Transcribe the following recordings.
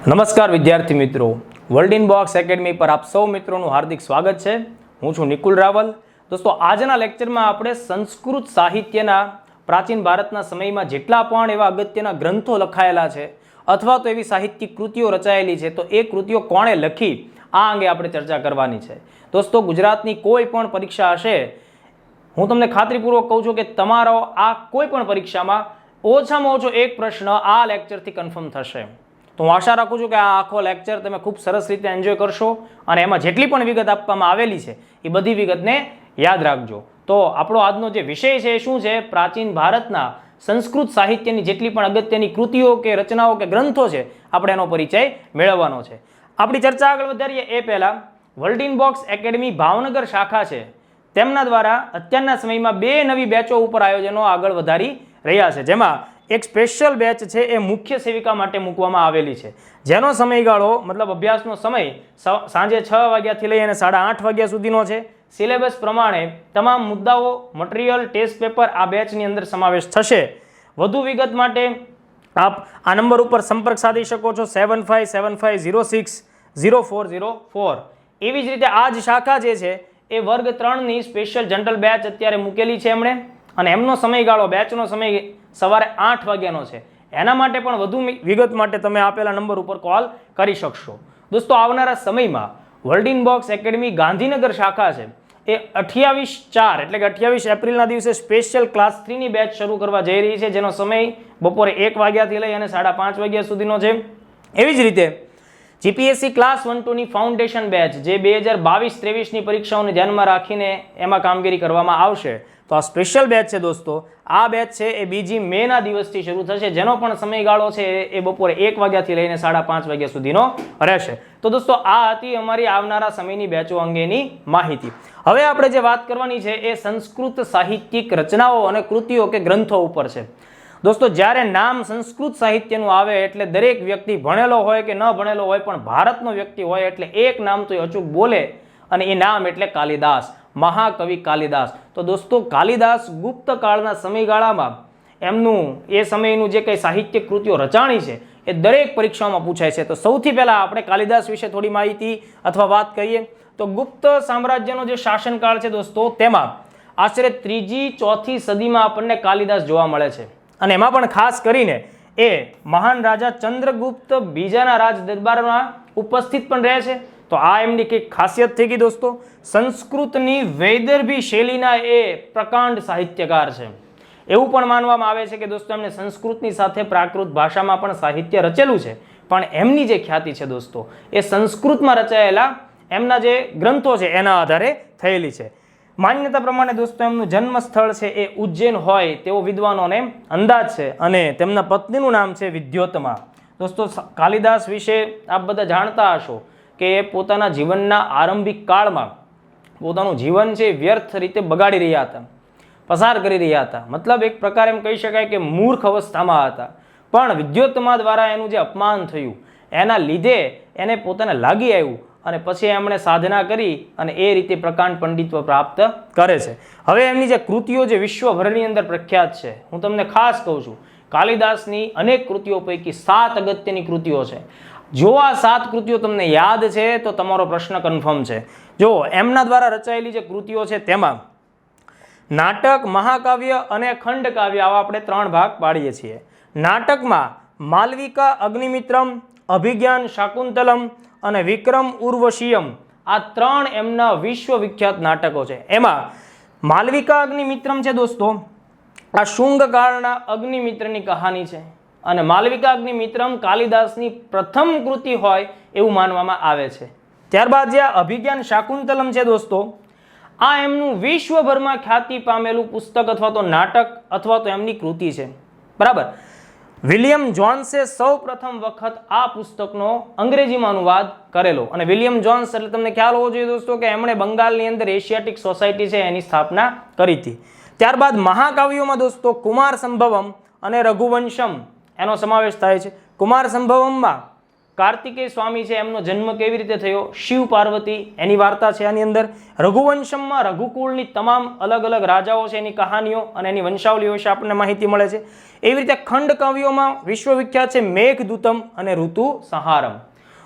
નમસ્કાર વિદ્યાર્થી મિત્રો, વર્લ્ડ ઇન બોક્સ એકેડમી પર આપ સૌ મિત્રોનું હાર્દિક સ્વાગત છે. હું છું નિકુલ રાવલ. દોસ્તો, આજના લેક્ચરમાં આપણે સંસ્કૃત સાહિત્યના પ્રાચીન ભારતના સમયમાં જેટલા પણ એવા અગત્યના ગ્રંથો લખાયેલા છે અથવા તો એવી સાહિત્યિક કૃતિઓ રચાયેલી છે તો એ કૃતિઓ કોણે લખી આ અંગે આપણે ચર્ચા કરવાની છે. દોસ્તો, ગુજરાતની કોઈ પણ પરીક્ષા હશે, હું તમને ખાતરીપૂર્વક કહું છું કે તમારો આ કોઈ પણ પરીક્ષામાં ઓછામાં ઓછો એક પ્રશ્ન આ લેક્ચરથી કન્ફર્મ થશે. તો હું આશા રાખું છું કે આ આખો લેક્ચર તમે ખૂબ સરસ રીતે એન્જોય કરશો અને એમાં જેટલી પણ વિગત આપવામાં આવેલી છે એ બધી વિગતને યાદ રાખજો. તો આપણો આજનો જે વિષય છે એ શું છે? પ્રાચીન ભારતના સંસ્કૃત સાહિત્યની જેટલી પણ અગત્યની કૃતિઓ કે રચનાઓ કે ગ્રંથો છે આપણે એનો પરિચય મેળવવાનો છે. આપણી ચર્ચા આગળ વધારીએ એ પહેલા world in box academy Bhavnagar શાખા છે, તેમના દ્વારા અત્યારના સમયમાં 2 નવી બેચો ઉપર આયોજનો આગળ વધારી રહ્યા છે, જેમાં એક સ્પેશિયલ બેચ છે એ મુખ્ય સેવિકા માટે મૂકવામાં આવેલી છે, જેનો સમયગાળો મતલબ અભ્યાસનો સમય સાંજે 6 વાગ્યાથી લઈ અને 8:30 વાગ્યા સુધીનો છે. સિલેબસ પ્રમાણે તમામ મુદ્દાઓ, મટીરિયલ, ટેસ્ટ પેપર આ બેચની અંદર સમાવેશ થશે. વધુ વિગત માટે આપ આ નંબર ઉપર સંપર્ક સાધી શકો છો 7575060404. એવી જ રીતે આ જ શાખા જે છે એ વર્ગ 3ની સ્પેશિયલ જનરલ બેચ અત્યારે મૂકેલી છે એમણે, અને એમનો સમયગાળો, બેચનો સમય સવારે 8 વાગ્યાનો છે. એના માટે પણ વધુ વિગત માટે તમે આપેલા નંબર ઉપર કોલ કરી શકશો. દોસ્તો, આવનારા સમયમાં world in box academy Gandhinagar શાખા છે એ 28/4 એટલે કે 28 એપ્રિલના દિવસે સ્પેશિયલ ક્લાસ 3ની બેચ શરૂ કરવા જઈ રહી છે, જેનો સમય બપોરે 1 વાગ્યાથી લઈ અને 5:30 વાગ્યા સુધીનો છે. એવી જ રીતે જીપીએસસી ક્લાસ 1-2ની ફાઉન્ડેશન બેચ જે 2022-23ની પરીક્ષાઓને ધ્યાનમાં રાખીને એમાં કામગીરી કરવામાં આવશે. તો આ સ્પેશિયલ બેચ છે દોસ્તો, આ બેચ છે એ 2 મેના દિવસથી શરૂ થશે, જેનો પણ સમયગાળો છે એ બપોરે 1 વાગ્યાથી લઈને 5:30 વાગ્યા સુધીનો રહેશે. તો દોસ્તો, આ હતી અમારી આવનારા સમયની બેચો અંગેની માહિતી. હવે આપણે જે વાત કરવાની છે એ સંસ્કૃત સાહિત્યિક રચનાઓ અને કૃતિઓ કે ગ્રંથો ઉપર છે. દોસ્તો, જ્યારે નામ સંસ્કૃત સાહિત્યનું આવે એટલે દરેક વ્યક્તિ ભણેલો હોય કે ન ભણેલો હોય પણ ભારતનો વ્યક્તિ હોય એટલે એક નામ તો એ અચૂક બોલે, અને એ નામ એટલે કાલિદાસ, મહાકવિ કાલિદાસ. તો દોસ્તો, કાલિદાસ ગુપ્ત કાળના સમયગાળામાં એમનું એ સમયનું જે કંઈ સાહિત્યિક કૃતિઓ રચાણી છે એ દરેક પરીક્ષાઓમાં પૂછાય છે. તો સૌથી પહેલા આપણે કાલિદાસ વિશે થોડી માહિતી અથવા વાત કરીએ તો ગુપ્ત સામ્રાજ્યનો જે શાસનકાળ છે દોસ્તો, તેમાં આશરે 3જી-4થી સદીમાં આપણને કાલિદાસ જોવા મળે છે, અને એમાં પણ ખાસ કરીને એ મહાન રાજા ચંદ્રગુપ્ત બીજાના રાજ દરબારમાં ઉપસ્થિત પણ રહે છે. તો આ એમની કંઈક ખાસિયત થઈ ગઈ દોસ્તો. સંસ્કૃતની વૈદર્ભી શૈલીના એ પ્રકાંડ સાહિત્યકાર છે. એવું પણ માનવામાં આવે છે કે દોસ્તો એમને સંસ્કૃતની સાથે પ્રાકૃત ભાષામાં પણ સાહિત્ય રચેલું છે, પણ એમની જે ખ્યાતિ છે દોસ્તો એ સંસ્કૃતમાં રચાયેલા એમના જે ગ્રંથો છે એના આધારે થયેલી છે. માન્યતા પ્રમાણે દોસ્તો એમનું જન્મ સ્થળ છે એ ઉજ્જૈન હોય તેવો વિદ્વાનોને અંદાજ છે, અને તેમના પત્નીનું નામ છે વિદ્યોતમા. દોસ્તો, કાલિદાસ વિશે આપ બધા જાણતા હશો કે એ પોતાના જીવનના આરંભિક કાળમાં પોતાનું જીવન છે વ્યર્થ રીતે બગાડી રહ્યા હતા, પસાર કરી રહ્યા હતા. મતલબ એક પ્રકાર એમ કહી શકાય કે મૂર્ખ અવસ્થામાં હતા. પણ વિદ્યોતમા દ્વારા એનું જે અપમાન થયું એના લીધે એને પોતાને લાગી આવ્યું, અને પછી એમણે સાધના કરી અને એ રીતે પ્રકાંડ પંડિત્વ પ્રાપ્ત કરે છે. હવે એમની જે કૃતિઓ જે વિશ્વભરની અંદર પ્રખ્યાત છે, હું તમને ખાસ કહું છું, કાલિદાસની અનેક કૃતિઓ પૈકી 7 અગત્યની કૃતિઓ છે. જો આ 7 કૃતિઓ તમને યાદ છે તો તમારો પ્રશ્ન કન્ફર્મ છે. જો એમના દ્વારા રચાયેલી જે કૃતિઓ છે તેમાં નાટક, મહાકાવ્ય અને ખંડકાવ્ય આવા આપણે 3 ભાગ પાડીએ છીએ. નાટકમાં માલવિકા અગ્નિમિત્રમ, અભિજ્ઞાન શાકુંતલમ અને વિક્રમ ઉર્વશીયમ આ 3 એમના વિશ્વવિખ્યાત નાટકો છે. એમાં માલવિકા અગ્નિમિત્રમ છે દોસ્તો, આ શુંગકાળના અગ્નિમિત્રની કહાની છે, અને માલવિકા અગ્નિમિત્રમ કાલિદાસની પ્રથમ કૃતિ હોય એવું માનવામાં આવે છે. ત્યારબાદ જે અભિજ્ઞાન શાકુંતલમ છે દોસ્તો, આ એમનું વિશ્વભરમાં ખ્યાતિ પામેલું પુસ્તક અથવા તો નાટક અથવા તો એમની કૃતિ છે. બરાબર. વિલિયમ જોન્સે સૌ પ્રથમ વખત આ પુસ્તકનો અંગ્રેજીમાં અનુવાદ કરેલો, અને વિલિયમ જોન્સ એટલે તમને ખ્યાલ હોવો જોઈએ દોસ્તો કે એમણે બંગાળની અંદર એશિયાટિક સોસાયટી છે એની સ્થાપના કરી હતી. ત્યારબાદ મહાકાવ્યોમાં દોસ્તો કુમાર સંભવમ અને રઘુવંશમ એનો સમાવેશ થાય છે. કુમાર સંભવમમાં કાર્તિકેય સ્વામી છે એમનો જન્મ કેવી રીતે થયો, શિવ પાર્વતી એની વાર્તા છે આની અંદર. રઘુવંશમમાં રઘુકુળની તમામ અલગ અલગ રાજાઓ છે એની કહાનીઓ અને એની વંશાવલીઓ વિશે આપણને માહિતી મળે છે. એવી રીતે ખંડ કાવ્યોમાં વિશ્વવિખ્યાત છે મેઘદૂતમ અને ઋતુ સંહારમ.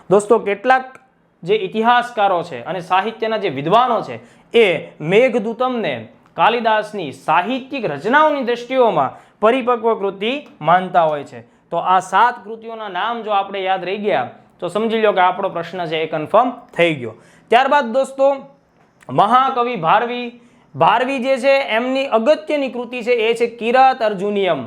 દોસ્તો કેટલાક જે ઇતિહાસકારો છે અને સાહિત્યના જે વિદ્વાનો છે એ મેઘદૂતમને કાલિદાસની સાહિત્યિક રચનાઓની દ્રષ્ટિઓમાં પરિપક્વ કૃતિ માનતા હોય છે. તો આ 7 કૃતિઓના નામ જો આપણે યાદ રહી ગયા તો સમજી લો કે આપણો પ્રશ્ન છે એ કન્ફર્મ થઈ ગયો. ત્યારબાદ દોસ્તો મહાકવિ ભારવી જે છે એમની અગત્યની કૃતિ છે એ છે કિરાત અર્જુનિયમ.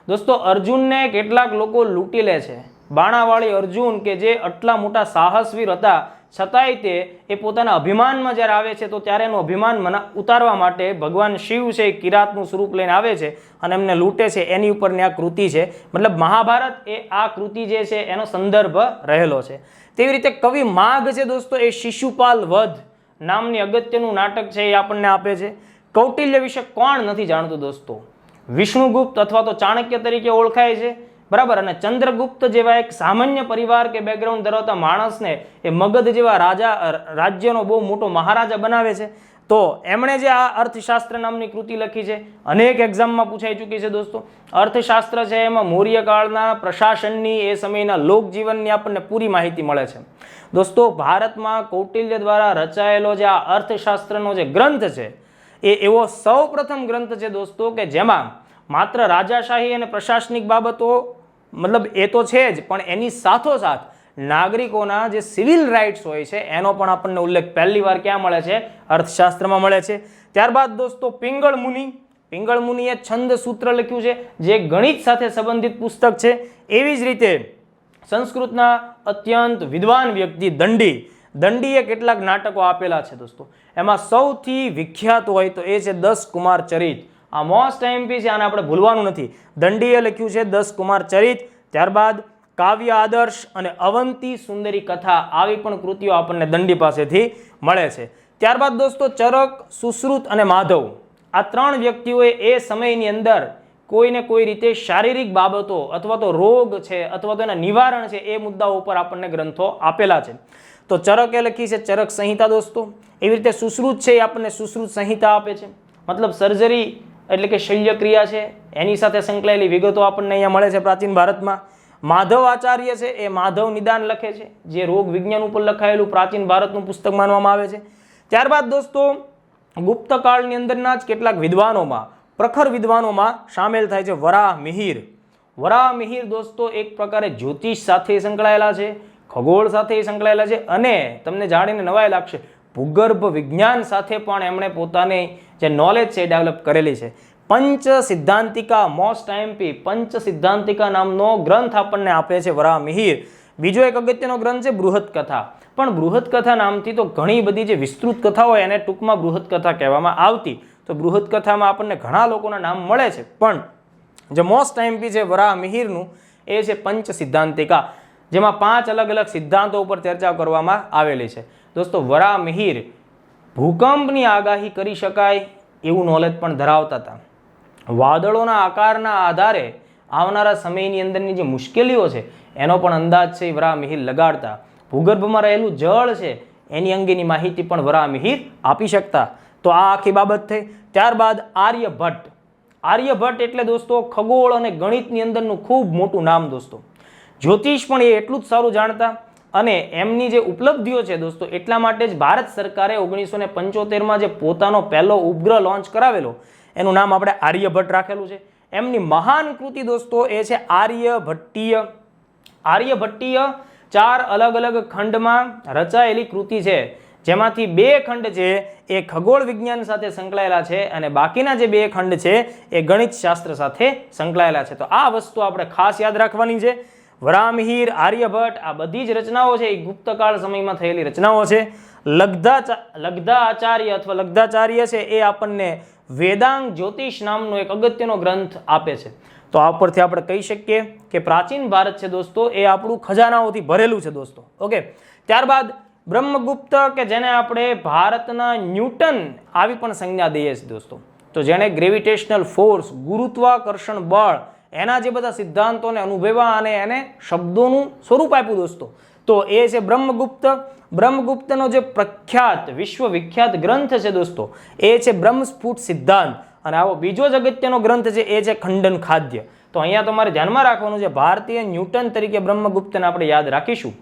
દોસ્તો અર્જુનને કેટલાક લોકો લૂંટી લે છે. બાણાવાળી અર્જુન કે જે આટલા મોટા સાહસવીર હતા છતાંય તે એ પોતાના અભિમાનમાં જ્યારે આવે છે તો ત્યારે એનું અભિમાન ઉતારવા માટે ભગવાન શિવ છે એ કિરાતનું સ્વરૂપ લઈને આવે છે અને એમને લૂંટે છે. એની ઉપરની આ કૃતિ છે. મતલબ મહાભારત એ આ કૃતિ જે છે એનો સંદર્ભ રહેલો છે. તેવી રીતે કવિ માઘ છે દોસ્તો એ શિશુપાલ વધ નામની અગત્યનું નાટક છે એ આપણને આપે છે. કૌટિલ્ય વિશે કોણ નથી જાણતું દોસ્તો? વિષ્ણુગુપ્ત અથવા તો ચાણક્ય તરીકે ઓળખાય છે, બરાબર. અને ચંદ્રગુપ્ત જેવા એક સામાન્ય પરિવાર કે બેકગ્રાઉન્ડ ધરાવતા માણસને એ મગધ જેવા રાજ્યનો બહુ મોટો મહારાજા બનાવે છે. તો એમણે જે આ અર્થશાસ્ત્ર નામની કૃતિ લખી છે અનેક એક્ઝામમાં પૂછાઈ ચૂકી છે દોસ્તો. અર્થશાસ્ત્ર છે એમાં મૌર્ય કાળના પ્રશાસનની એ સમયના લોકજીવનની આપણને પૂરી માહિતી મળે છે. દોસ્તો ભારતમાં કૌટિલ્ય દ્વારા રચાયેલો જે આ અર્થશાસ્ત્રનો જે ગ્રંથ છે એ એવો સૌપ્રથમ ગ્રંથ છે દોસ્તો કે જેમાં માત્ર રાજાશાહી અને પ્રશાસનિક બાબતો મતલબ એ તો છે જ, પણ એની સાથોસાથ નાગરિકોના જે સિવિલ રાઇટ્સ હોય છે એનો પણ આપણને ઉલ્લેખ પહેલી વાર ક્યાં મળે છે? અર્થશાસ્ત્રમાં મળે છે. ત્યારબાદ દોસ્તો પિંગળ મુનિએ છંદ સૂત્ર લખ્યું છે જે ગણિત સાથે સંબંધિત પુસ્તક છે. એવી જ રીતે સંસ્કૃતના અત્યંત વિદ્વાન વ્યક્તિ દંડીએ કેટલાક નાટકો આપેલા છે દોસ્તો. એમાં સૌથી વિખ્યાત હોય તો એ છે 10 કુમાર ચરિત. આ મોસ્ટ એમપી છે, આને આપણે ભૂલવાનું નથી. દંડીએ લખ્યું છે 10 કુમાર ચરિત. ત્યારબાદ કાવ્ય આદર્શ અને અવંતી સુંદરી કથા આવી પણ કૃતિઓ આપણને દંડી પાસેથી મળે છે. ત્યારબાદ દોસ્તો ચરક, સુશ્રુત અને માધવ આ 3 વ્યક્તિઓએ એ સમયની અંદર કોઈને કોઈ રીતે શારીરિક બાબતો અથવા તો રોગ છે અથવા તો એના નિવારણ છે એ મુદ્દાઓ ઉપર આપણને ગ્રંથો આપેલા છે. તો ચરકે લખી છે ચરક સંહિતા દોસ્તો. એવી રીતે સુશ્રુત છે એ આપણને સુશ્રુત સંહિતા આપે છે. મતલબ સર્જરી એટલે કે શલ્યક્રિયા છે એની સાથે સંકળાયેલી વિગતો આપણને અહીંયા મળે છે પ્રાચીન ભારતમાં. માધવ આચાર્ય છે એ માધવ નિદાન લખે છે જે રોગ વિજ્ઞાન ઉપર લખાયેલું પ્રાચીન ભારતનું પુસ્તક માનવામાં આવે છે. ત્યારબાદ દોસ્તો ગુપ્તકાળની અંદરના જ કેટલાક વિદ્વાનોમાં પ્રખર વિદ્વાનોમાં સામેલ થાય છે વરાહમિહિર દોસ્તો એક પ્રકારે જ્યોતિષ સાથે સંકળાયેલા છે, ખગોળ સાથે સંકળાયેલા છે અને તમને જાણીને નવાઈ લાગશે ભૂગર્ભ વિજ્ઞાન સાથે પણ એમણે પોતાની જે નોલેજ છે એ ડેવલપ કરેલી છે. પંચ સિદ્ધાંતિકા મોસ્ટ એમપી પંચ સિદ્ધાંતિકા નામનો ગ્રંથ આપણને આપે છે વરાહમિહિર. બીજો એક અગત્યનો ગ્રંથ છે બૃહદ કથા. પણ બૃહદ કથા નામથી તો ઘણી બધી જે વિસ્તૃત કથા હોય એને ટૂંકમાં બૃહદ કથા કહેવામાં આવતી. તો બૃહદ કથામાં આપણને ઘણા લોકોના નામ મળે છે, પણ જે મોસ્ટ એમપી છે વરાહમિહિરનું એ છે પંચ સિદ્ધાંતિકા, જેમાં 5 અલગ અલગ સિદ્ધાંતો ઉપર ચર્ચા કરવામાં આવેલી છે. દોસ્તો વરાહમિહિર ભૂકંપની આગાહી કરી શકાય એવું નોલેજ પણ ધરાવતા હતા. વાદળોના આકારના આધારે આવનારા સમયની અંદરની જે મુશ્કેલીઓ છે એનો પણ અંદાજ છે વરાહમિહિર લગાડતા. ભૂગર્ભમાં રહેલું જળ છે એની અંગેની માહિતી પણ વરાહમિહિર આપી શકતા. તો આ આખી બાબત થઈ. ત્યારબાદ આર્યભટ્ટ એટલે દોસ્તો ખગોળ અને ગણિતની અંદરનું ખૂબ મોટું નામ દોસ્તો. જ્યોતિષ પણ એ એટલું જ સારું જાણતા અને એમની જે ઉપલબ્ધિઓ છે દોસ્તો એટલા માટે જ ભારત સરકારે 1975માં જે પોતાનો પહેલો ઉપગ્રહ લોન્ચ કરાવેલો એનું નામ આપણે આર્યભટ્ટ રાખેલું છે. એમની મહાન કૃતિ દોસ્તો એ છે આર્યભટ્ટીય 4 અલગ અલગ ખંડમાં રચાયેલી કૃતિ છે, જેમાંથી 2 ખંડ છે એ ખગોળ વિજ્ઞાન સાથે સંકળાયેલા છે અને બાકીના જે 2 ખંડ છે એ ગણિત શાસ્ત્ર સાથે સંકળાયેલા છે. તો આ વસ્તુ આપણે ખાસ યાદ રાખવાની છે. વરાહમિહિર, આર્યભટ્ટ આ બધી જ રચનાઓ છે એ ગુપ્તકાળ સમયમાં થયેલી રચનાઓ છે. લબ્ધાચાર્ય છે એ આપણને વેદાંગ જ્યોતિષ નામનો એક અગત્યનો ગ્રંથ આપે છે. તો આ પરથી આપણે કહી શકીએ કે પ્રાચીન ભારત છે દોસ્તો એ આપણું ખજાનાઓથી ભરેલું છે દોસ્તો. ઓકે. ત્યારબાદ બ્રહ્મગુપ્ત કે જેને આપણે ભારતના ન્યૂટન આવી પણ સંજ્ઞા દઈએ છીએ દોસ્તો. તો જેણે ગ્રેવિટેશનલ ફોર્સ ગુરુત્વાકર્ષણ બળ એના જે બધા સિદ્ધાંતોને અનુભવ્યા અને એને શબ્દોનું સ્વરૂપ આપ્યું દોસ્તો, તો એ છે બ્રહ્મગુપ્ત. બ્રહ્મગુપ્તનો જે પ્રખ્યાત વિશ્વવિખ્યાત ગ્રંથ છે દોસ્તો, એ છે બ્રહ્મસ્ફુટ સિદ્ધાંત. અને આવો બીજો જ અગત્યનો ગ્રંથ છે, એ છે ખંડન ખાદ્ય. તો અહીંયા તમારે ધ્યાનમાં રાખવાનું છે, ભારતીય ન્યૂટન તરીકે બ્રહ્મગુપ્તને આપણે યાદ રાખીશું.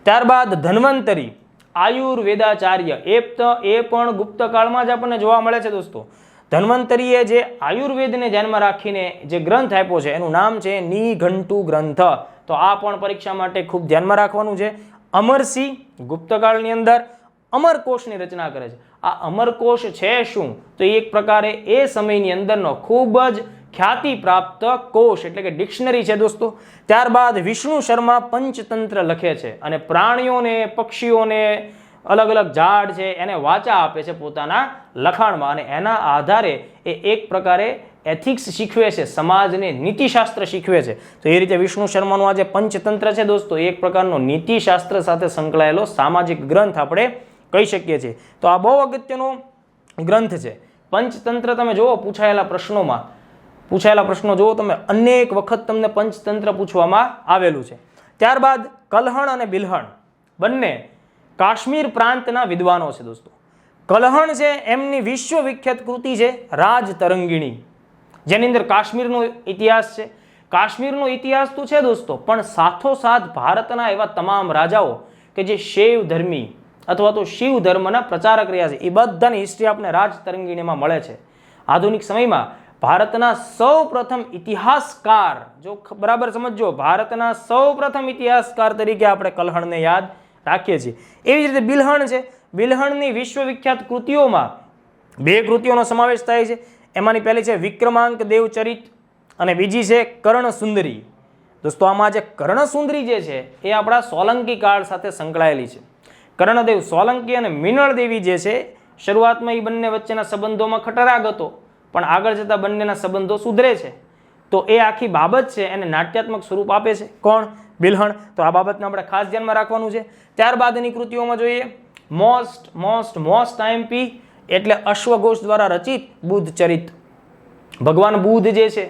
ત્યારબાદ ધન્વંતરી, આયુર્વેદાચાર્ય, એ પણ ગુપ્ત કાળમાં જ આપણને જોવા મળે છે દોસ્તો. ધન્વંતરીએ જે આયુર્વેદને ધ્યાનમાં રાખીને જે ગ્રંથ આપ્યો છે એનું નામ છે નિઘંટુ ગ્રંથ. તો આ પણ પરીક્ષા માટે ખૂબ ધ્યાનમાં રાખવાનું છે. અમરસિંહ ગુપ્તકાળની અંદર અમરકોશની રચના કરે છે. આ અમરકોશ છે શું? તો એક પ્રકારે એ સમયની અંદરનો ખૂબ જ ખ્યાતિ પ્રાપ્ત કોશ એટલે કે ડિક્શનરી છે દોસ્તો. ત્યારબાદ વિષ્ણુ શર્મા પંચતંત્ર લખે છે અને પ્રાણીઓને, પક્ષીઓને, અલગ અલગ ઝાડ છે એને વાચા આપે છે પોતાના લખાણમાં, અને એના આધારે એ એક પ્રકારે એથિક્સ શીખવે છે, સમાજને નીતિશાસ્ત્ર શીખવે છે. તો એ રીતે વિષ્ણુ શર્માનું આ જે પંચતંત્ર છે દોસ્તો, એક પ્રકારનો નીતિશાસ્ત્ર સાથે સંકળાયેલો સામાજિક ગ્રંથ આપણે કહી શકીએ છીએ. તો આ બહુ અગત્યનો ગ્રંથ છે પંચતંત્ર. તમે જુઓ પૂછાયેલા પ્રશ્નો જુઓ તમે, અનેક વખત તમને પંચતંત્ર પૂછવામાં આવેલું છે. ત્યારબાદ કલ્હણ અને બિલ્હણ બંને કાશ્મીર પ્રાંતના વિદ્વાનો છે દોસ્તો. કલ્હણ છે એમની વિશ્વવિખ્યાત કૃતિ છે રાજતરંગિણી, જેની અંદર કાશ્મીરનો ઇતિહાસ છે. કાશ્મીરનો ઇતિહાસ તો છે દોસ્તો, પણ સાથોસાથ ભારતના એવા તમામ રાજાઓ કે જે શૈવ ધર્મી અથવા તો શિવ ધર્મના પ્રચારક રહ્યા છે, એ બધાની હિસ્ટ્રી આપણે રાજતરંગિણીમાં મળે છે. આધુનિક સમયમાં ભારતના સૌપ્રથમ ઇતિહાસકાર, જો બરાબર સમજો, ભારતના સૌપ્રથમ ઇતિહાસકાર તરીકે આપણે કલ્હણને યાદ રાખીએ છીએ. એવી જ રીતે બિલ્હણ છે. બિલ્હણની વિશ્વવિખ્યાત કૃતિઓમાં બે કૃતિઓનો સમાવેશ થાય છે. એમાંની પહેલી છે વિક્રમાંક દેવચરિત અને બીજી છે કર્ણસુંદરી. દોસ્તો આમાં જે કર્ણસુંદરી જે છે એ આપણા સોલંકી કાળ સાથે સંકળાયેલી છે. કર્ણદેવ સોલંકી અને મિનળ દેવી જે છે, શરૂઆતમાં એ બંને વચ્ચેના સંબંધોમાં ખટરાગ હતો, પણ આગળ જતાં બંનેના સંબંધો સુધરે છે. તો એ આખી બાબત છે એને નાટ્યાત્મક સ્વરૂપ આપે છે. કોણ? બિલ્હણ. તો આ બાબતને આપણે ખાસ ધ્યાનમાં રાખવાનું છે. ત્યારબાદની કૃતિઓમાં જોઈએ મોસ્ટ આઈએમપી એટલે અશ્વઘોષ દ્વારા રચિત બુદ્ધચરિત. ભગવાન બુદ્ધ જે છે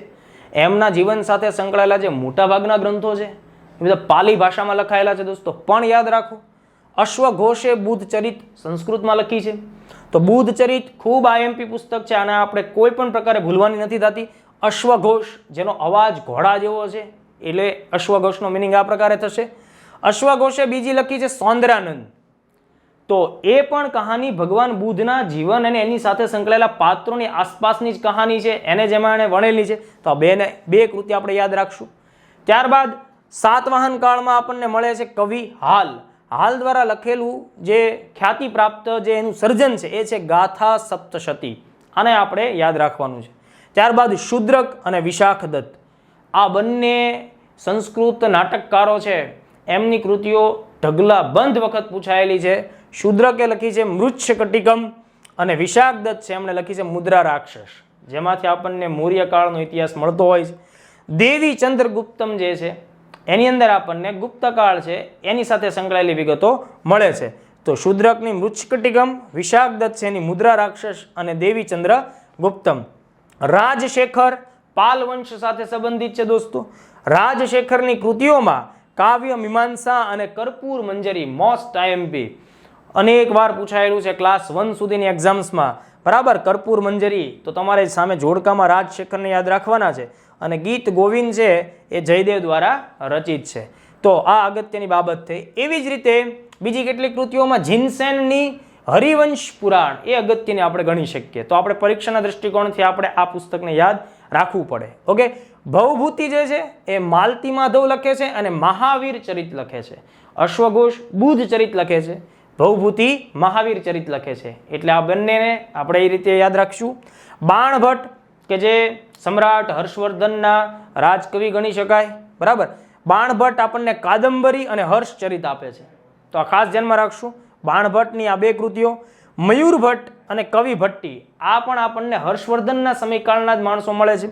એમના જીવન સાથે સંકળાયેલા જે મોટાભાગના ગ્રંથો છે એ બધા પાલી ભાષામાં લખાયેલા છે દોસ્તો. પણ યાદ રાખો, અશ્વઘોષે બુદ્ધચરિત સંસ્કૃતમાં લખી છે. તો બુદ્ધચરિત ખૂબ આઈએમપી પુસ્તક છે, અને આપણે કોઈ પણ પ્રકારે ભૂલવાની નથી થતી. અશ્વઘોષ જેનો અવાજ ઘોડા જેવો છે, એટલે અશ્વઘોષનો મિનિંગ આ પ્રકારે થશે. અશ્વઘોષે બીજી લખી છે સૌંદર્યાનંદ. તો એ પણ કહાની ભગવાન બુદ્ધના જીવન અને એની સાથે સંકળાયેલા પાત્રોની આસપાસની જ કહાની છે, એને જેમાં એને વણેલી છે. તો આ બે કૃતિ આપણે યાદ રાખશું. ત્યારબાદ સાતવાહન કાળમાં આપણને મળે છે કવિ હાલ દ્વારા લખેલું જે ખ્યાતિ પ્રાપ્ત જે એનું સર્જન છે એ છે ગાથા સપ્તશતી. આને આપણે યાદ રાખવાનું છે. ત્યારબાદ શુદ્રક અને વિશાખદત્ત, આ બંને સંસ્કૃત નાટકકારો છે, એમની કૃતિઓ ઢગલાબંધ વખત પૂછાયેલી છે. શુદ્રકે લખી છે મૃચ્છકટિકમ અને વિશાખદત્ત છે એમણે લખી છે મુદ્રા રાક્ષસ, જેમાંથી આપણને મૌર્ય કાળનો ઇતિહાસ મળતો હોય છે. દેવી ચંદ્રગુપ્તમ જે છે એની અંદર આપણને ગુપ્તકાળ છે એની સાથે સંકળાયેલી વિગતો મળે છે. તો શુદ્રકની મૃચ્છકટિકમ, વિશાખદત્ત છે એની મુદ્રા રાક્ષસ અને દેવી ચંદ્રગુપ્તમ. રાજશેખર પાલ વંશ સાથે સંબંધિત છે દોસ્તો. રાજશેખરની કૃતિઓમાં કાવ્ય મીમાંસા અને કર્પૂર મંજરી મોસ્ટ આઈએમપી અનેક વાર પૂછાયેલું છે ક્લાસ 1 સુધીની એક્ઝામ્સમાં. બરાબર, કર્પૂર મંજરી તો તમારે સામે જોડકામાં રાજશેખરને યાદ રાખવાના છે, અને ગીત ગોવિંદ છે એ જયદેવ દ્વારા રચિત છે. તો આ અગત્યની બાબત થઈ. એવી જ રીતે બીજી કેટલીક કૃતિઓમાં જીનસેનની હરિવંશ પુરાણ એ અગત્યની આપણે ગણી શકીએ. તો આપણે પરીક્ષાના દૃષ્ટિકોણથી આપણે આ પુસ્તકને યાદ રાખવું પડે. ઓકે, ભવભૂતિ જે છે એ માલતી માધવ લખે છે અને મહાવીર ચરિત લખે છે. અશ્વઘોષ બુદ્ધ ચરિત લખે છે, ભવભૂતિ મહાવીર ચરિત લખે છે. એટલે આ બંનેને આપણે એ રીતે યાદ રાખશું. બાણભટ્ટ કે જે સમ્રાટ હર્ષવર્ધનના રાજકવિ ગણી શકાય. બરાબર, બાણભટ્ટ આપણને કાદંબરી અને હર્ષચરિત આપે છે. તો આ ખાસ ધ્યાનમાં રાખશું. બાણભટ્ટની આ બે કૃતિઓ. મયુરભટ્ટ અને કવિ ભટ્ટી, આ પણ આપણને હર્ષવર્ધનના સમયકાળના જ માણસો મળે છે.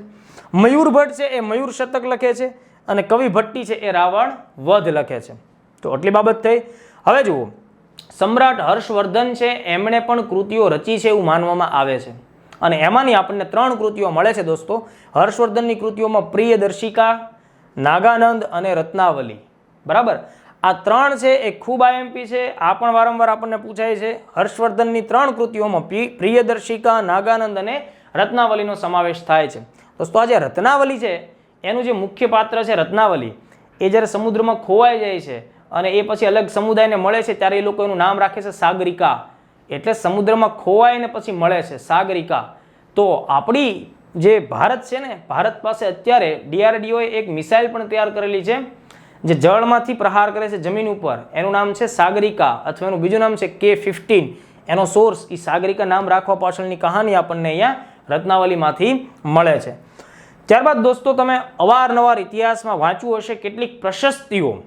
મયુરભટ્ટ છે એ મયુર શતક લખે છે અને કવિ ભટ્ટી છે એ રાવણ વધ લખે છે. તો આટલી બાબત થઈ. હવે જુઓ, સમ્રાટ હર્ષવર્ધન છે એમણે પણ કૃતિઓ રચી છે એવું માનવામાં આવે છે. અને એમાંની આપણને 3 કૃતિઓ મળે છે દોસ્તો. હર્ષવર્ધનની કૃતિઓમાં પ્રિયદર્શિકા, નાગાનંદ અને રત્નાવલી. બરાબર, આ 3 છે એ ખૂબ આઈએમપી છે, આ પણ વારંવાર આપણને પૂછાય છે. હર્ષવર્ધનની 3 કૃતિઓમાં પ્રિયદર્શિકા, નાગાનંદ અને રત્નાવલીનો સમાવેશ થાય છે. દોસ્તો આ જે રત્નાવલી છે એનું જે મુખ્ય પાત્ર છે રત્નાવલી, એ જ્યારે સમુદ્રમાં ખોવાઈ જાય છે અને એ પછી અલગ સમુદાયને મળે છે ત્યારે એ લોકો એનું નામ રાખે છે સાગરિકા. એટલે સમુદ્રમાં ખોવાઈને પછી મળે છે સાગરિકા. તો આપણી જે ભારત છે ને, ભારત પાસે અત્યારે DRDOએ એક મિસાઇલ પણ તૈયાર કરેલી છે જે જળમાંથી પ્રહાર કરે છે જમીન ઉપર. એનું નામ છે સાગરિકા અથવા એનું બીજું નામ છે K-15. એનો સોર્સ એ સાગરિકા નામ રાખવા પાછળની કહાની આપણને અહીંયા રત્નાવલીમાંથી મળે છે. ત્યારબાદ દોસ્તો તમે અવારનવાર ઇતિહાસમાં વાંચ્યું હશે કેટલીક પ્રશસ્તિઓ.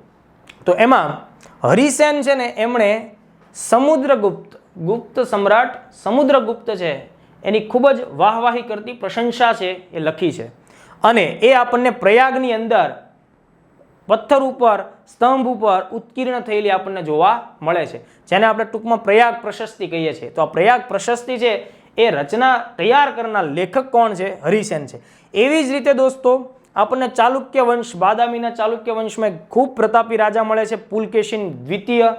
તો એમાં હરિસેન છે ને એમણે સમુદ્રગુપ્ત, ગુપ્ત સમ્રાટ સમુદ્રગુપ્ત છે એની ખૂબ જ વાહવાહી કરતી પ્રશંસા છે એ લખી છે. અને એ આપણને પ્રયાગની અંદર પથ્થર ઉપર, સ્તંભ ઉપર ઉત્કીર્ણ થયેલી આપણને જોવા મળે છે, જેને આપણે ટૂંકમાં પ્રયાગ પ્રશસ્તિ કહીએ છીએ. તો આ પ્રયાગ પ્રશસ્તિ છે એ રચના તૈયાર કરનાર લેખક કોણ છે? હરિસેન છે. એવી જ રીતે દોસ્તો આપણને ચાલુક્ય વંશ, બાદામીના ચાલુક્ય વંશમાં ખૂબ પ્રતાપી રાજા મળે છે પુલકેશિન દ્વિતીય.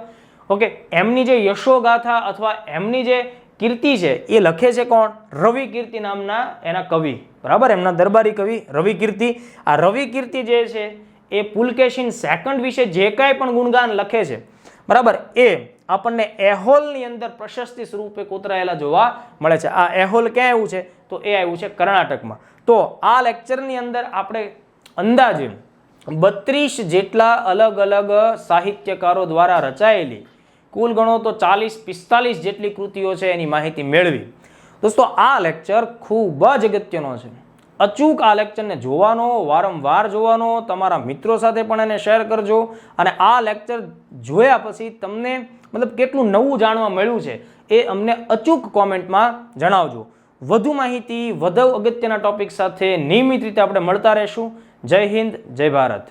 ઓકે, એમની જે યશોગાથા અથવા એમની જે કીર્તિ છે એ લખે છે કોણ? રવિ કીર્તિ નામના એના કવિ. બરાબર, એમના દરબારી કવિ રવિ કીર્તિ. આ રવિ કીર્તિ જે છે એ પુલકેશિન સેકન્ડ વિશે જે કાંઈ પણ ગુણગાન લખે છે, બરાબર, એ આપણને એહોલની અંદર પ્રશસ્તિ સ્વરૂપે કોતરાયેલા જોવા મળે છે. આ એહોલ ક્યાં આવ્યું છે? તો એ આવ્યું છે કર્ણાટકમાં. તો આ લેક્ચરની અંદર આપણે અંદાજે 32 જેટલા અલગ અલગ સાહિત્યકારો દ્વારા રચાયેલી કુલ ગણો તો 40-45 જેટલી કૃતિઓ છે એની માહિતી મેળવી. દોસ્તો આ લેક્ચર ખૂબ જ અગત્યનો છે. અચૂક આ લેક્ચરને જોવાનો, વારંવાર જોવાનો, તમારા મિત્રો સાથે પણ એને શેર કરજો. અને આ લેક્ચર જોયા પછી તમને મતલબ કેટલું નવું જાણવા મળ્યું છે એ અમને અચૂક કોમેન્ટમાં જણાવજો. વધુ માહિતી, વધુ અગત્યના ટોપિક સાથે નિયમિત રીતે આપણે મળતા રહેશું. જય હિન્દ, જય ભારત.